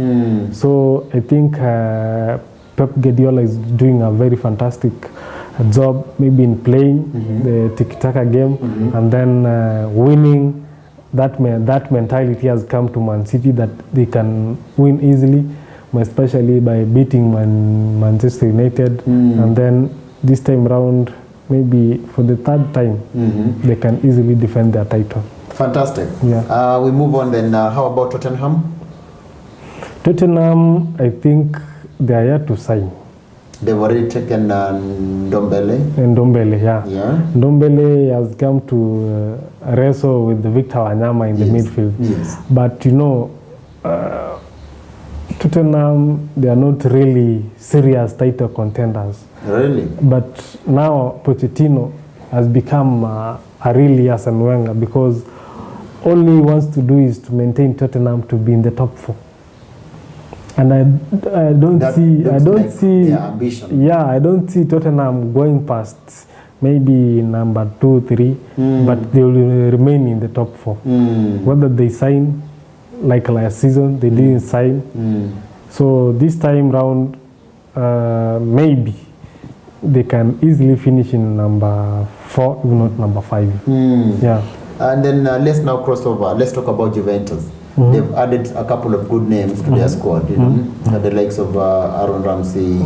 So I think Pep Guardiola is doing a very fantastic job, maybe in playing the tiki-taka game and then winning. That mentality has come to Man City that they can win easily, especially by beating Manchester United, and then this time round, maybe for the third time, they can easily defend their title. Fantastic. Yeah. We move on then. How about Tottenham? Tottenham, I think they are yet to sign. They've already taken Ndombele. Ndombele, yeah. Yeah. Ndombele has come to wrestle with Victor Wanyama in the midfield. Yes. But you know, Tottenham, they are not really serious title contenders. Really? But now Pochettino has become a really Arsene Wenger because all he wants to do is to maintain Tottenham to be in the top 4. And I don't see their ambition. Yeah, I don't see Tottenham going past maybe number 2, 3, but they will remain in the top 4. Whether they sign like last season, they didn't sign. So this time round, maybe they can easily finish in number 4, if not number 5. Yeah. And then let's now cross over. Let's talk about Juventus. They've added a couple of good names to their squad. You know, the likes of Aaron Ramsey.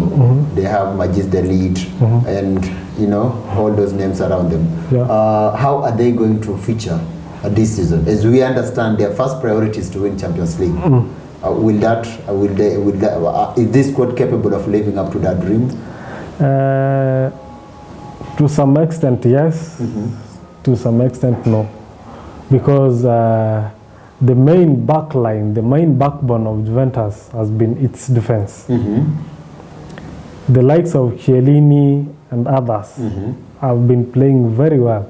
They have Majid Delete, and you know all those names around them. Yeah. How are they going to feature this season? As we understand, their first priority is to win Champions League. Is this squad capable of living up to that dream? To some extent, yes. To some extent, no. Because the main backline, the main backbone of Juventus has been its defense. The likes of Chiellini and others have been playing very well.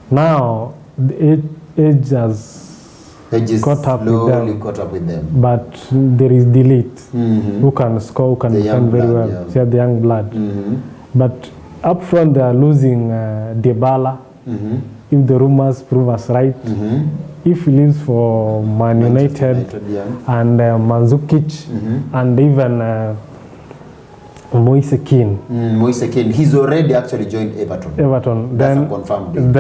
Now, the age has caught up with them. But there is Delete, who can score, who can defend very well. Yeah. The young blood. But up front, they are losing Dybala. If the rumors prove us right, if he leaves for Man United and Mandzukic and even Moise Kean. Moise Kean, he's already actually joined Everton. That's a confirmed deal.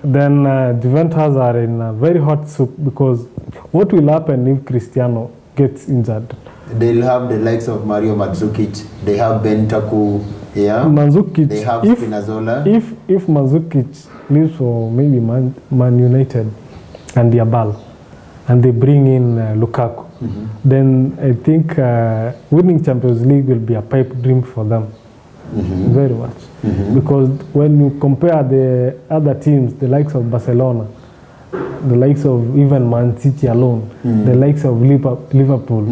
Then Juventus are in a very hot soup because what will happen if Cristiano gets injured? They'll have the likes of Mario Mandzukic. They have Bentancur. Yeah. Mandzukic. They have Spinazzola. If Mandzukic leaves for maybe Man United and Dybala, and they bring in Lukaku, then I think winning Champions League will be a pipe dream for them. Very much. Because when you compare the other teams, the likes of Barcelona, the likes of even Man City alone, the likes of Liverpool,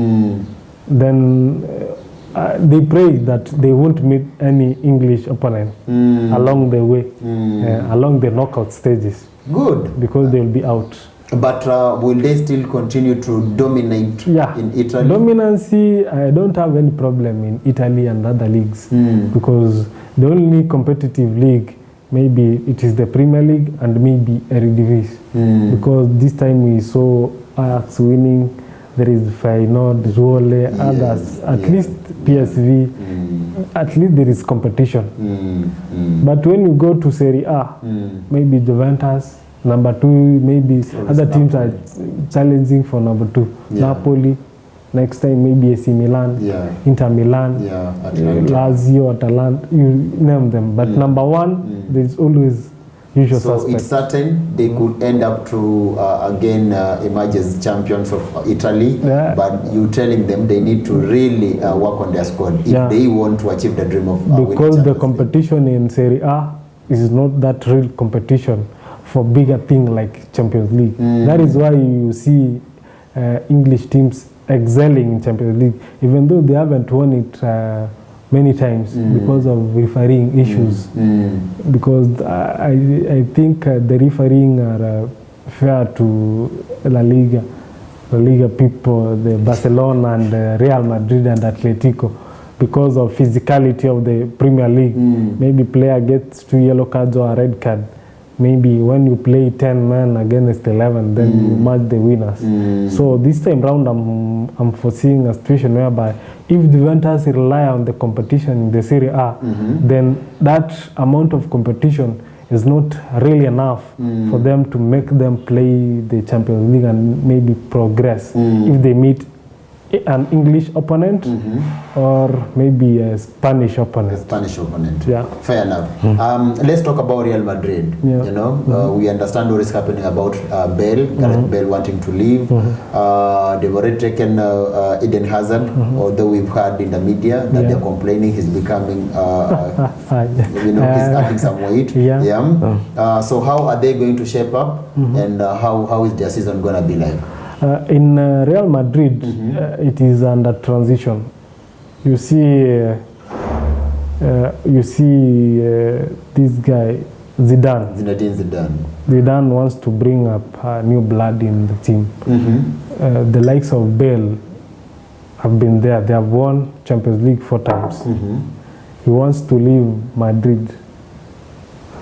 then they pray that they won't meet any English opponent along the way, along the knockout stages. Good. Because they will be out. But will they still continue to dominate in Italy? Dominancy, I don't have any problem in Italy and other leagues because the only competitive league, maybe it is the Premier League and maybe Eredivisie. Because this time we saw Ajax winning, there is Feyenoord, Zwolle, others, at least PSV, at least there is competition. But when you go to Serie A, maybe Juventus, number 2, maybe other teams are challenging for number 2. Napoli, next time maybe AC Milan, Inter Milan, Lazio, Atalanta, you name them. But number 1, there is always usual suspect. So it's certain they could end up to again emerge as champions of Italy, but you telling them they need to really work on their squad if they want to achieve the dream of because the competition in Serie A is not that real competition for bigger thing like Champions League. That is why you see English teams excelling in Champions League, even though they haven't won it many times because of refereeing issues. Because I think the refereeing are fair to La Liga people, the Barcelona and Real Madrid and Atletico, because of physicality of the Premier League. Maybe player gets 2 yellow cards or a red card. Maybe when you play 10 men against 11, then you match the winners. So this time round, I'm foreseeing a situation whereby if Juventus rely on the competition in the Serie A, then that amount of competition is not really enough for them to make them play the Champions League and maybe progress if they meet an English opponent or maybe a Spanish opponent. Yeah. Fair enough. Let's talk about Real Madrid. Yeah. You know, we understand what is happening about Bale, Gareth Bale wanting to leave. They've already taken Eden Hazard, although we've heard in the media that they're complaining he's becoming, you know, he's adding some weight. So how are they going to shape up, and how is their season going to be like? In Real Madrid, it is under transition. You see, this guy Zinedine Zidane. Zidane wants to bring up new blood in the team. The likes of Bale have been there. They have won Champions League 4 times. He wants to leave Madrid,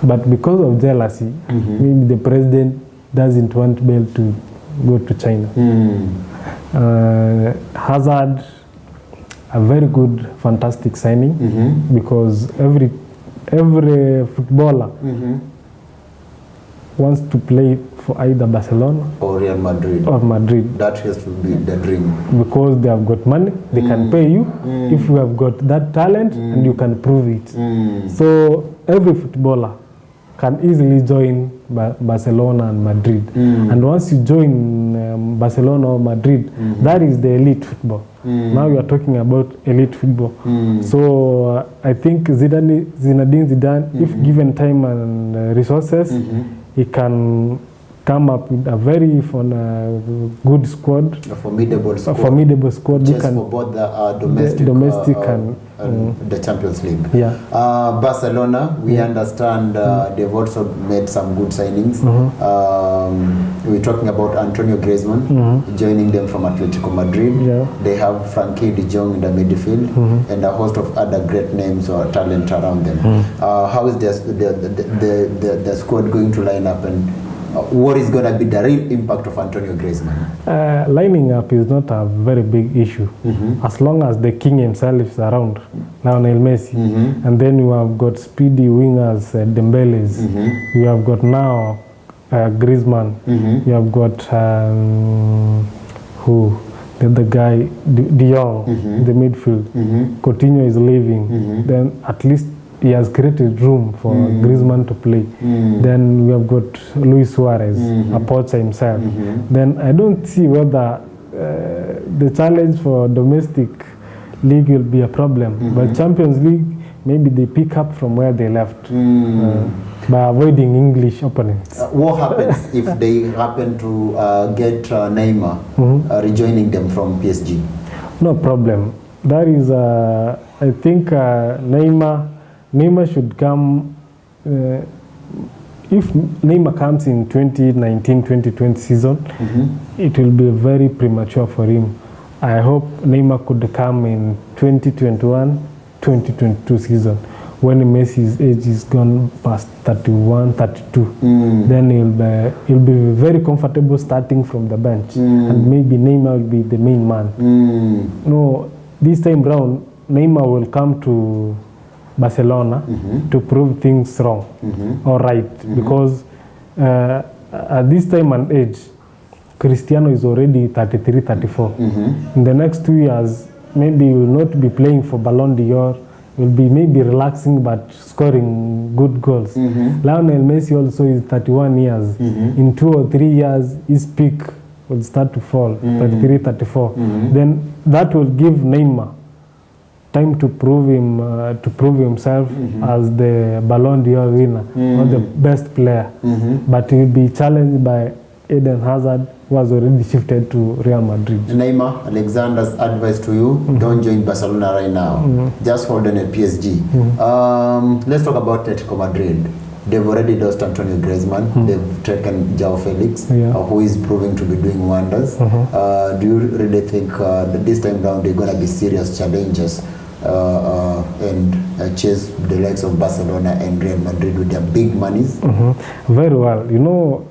but because of jealousy, maybe the president doesn't want Bale to go to China. Hazard, a very good, fantastic signing, because every footballer wants to play for either Barcelona or Real Madrid. That has to be the dream. Because they have got money, they can pay you if you have got that talent and you can prove it. So every footballer can easily join Barcelona and Madrid. And once you join Barcelona or Madrid, that is the elite football. Now we are talking about elite football. So I think Zinedine Zidane, if given time and resources, he can come up with a very good squad. A formidable squad. Just for both the domestic and the Champions League. Barcelona, we understand they've also made some good signings. We're talking about Antonio Griezmann joining them from Atletico Madrid. They have Frankie de Jong in the midfield and a host of other great names or talent around them. How is the squad going to line up, and what is going to be the real impact of Antonio Griezmann? Lining up is not a very big issue, as long as the king himself is around, Lionel Messi. And then you have got speedy wingers, Dembele's. You have got now Griezmann. You have got the guy, De Jong, the midfield. Coutinho is leaving. Then at least he has created room for Griezmann to play. Then we have got Luis Suarez, a poacher himself. Then I don't see whether the challenge for domestic league will be a problem. But Champions League, maybe they pick up from where they left by avoiding English opponents. What happens if they happen to get Neymar rejoining them from PSG? No problem. That is, I think Neymar should come. If Neymar comes in 2019-2020 season, it will be very premature for him. I hope Neymar could come in 2021-2022 season, when Messi's age is gone past 31, 32. Then he'll be very comfortable starting from the bench, and maybe Neymar will be the main man. No, this time round, Neymar will come to Barcelona to prove things wrong or right, because at this time and age, Cristiano is already 33, 34. In the next 2 years, maybe he will not be playing for Ballon d'Or. He will be maybe relaxing but scoring good goals. Lionel Messi also is 31 years. In 2 or 3 years, his peak will start to fall, 33, 34. Then that will give Neymar time to prove himself as the Ballon d'Or winner or the best player. But he will be challenged by Eden Hazard, who has already shifted to Real Madrid. Neymar, Alexander's advice to you, don't join Barcelona right now. Just hold on at PSG. Let's talk about Atletico Madrid. They've already lost Antonio Griezmann. They've taken Joao Felix, who is proving to be doing wonders. Do you really think that this time round they're going to be serious challengers and chase the likes of Barcelona and Real Madrid with their big monies? Very well. You know,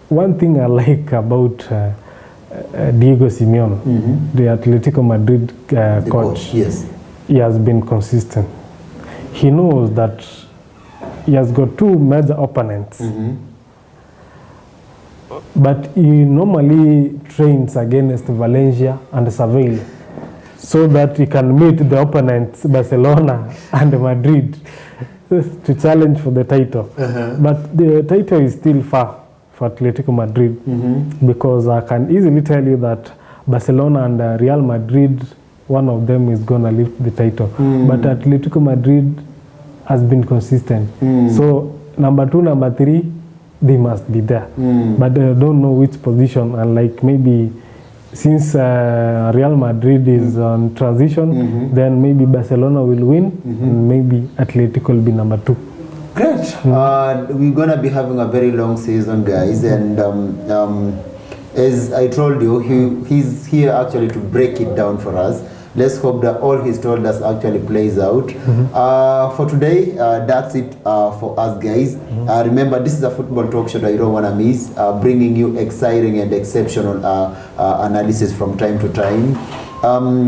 one thing I like about Diego Simeone, the Atletico Madrid coach, yes, he has been consistent. He knows that he has got two major opponents, but he normally trains against Valencia and Sevilla so that he can meet the opponents Barcelona and Madrid to challenge for the title. But the title is still far for Atletico Madrid, because I can easily tell you that Barcelona and Real Madrid, one of them is going to lift the title. But Atletico Madrid has been consistent. So number 2, number 3, they must be there. But I don't know which position, and like maybe since Real Madrid is on transition, then maybe Barcelona will win, and maybe Atletico will be number 2. Great. We're going to be having a very long season, guys, and as I told you, he's here actually to break it down for us. Let's hope that all he's told us actually plays out. For today, that's it for us, guys. Remember, this is a football talk show that you don't want to miss, bringing you exciting and exceptional analysis from time to time.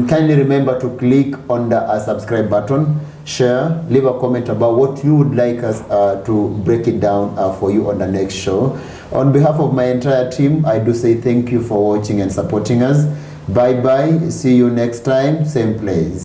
Kindly remember to click on the subscribe button, share, leave a comment about what you would like us to break it down for you on the next show. On behalf of my entire team, I do say thank you for watching and supporting us. Bye bye. See you next time. Same place.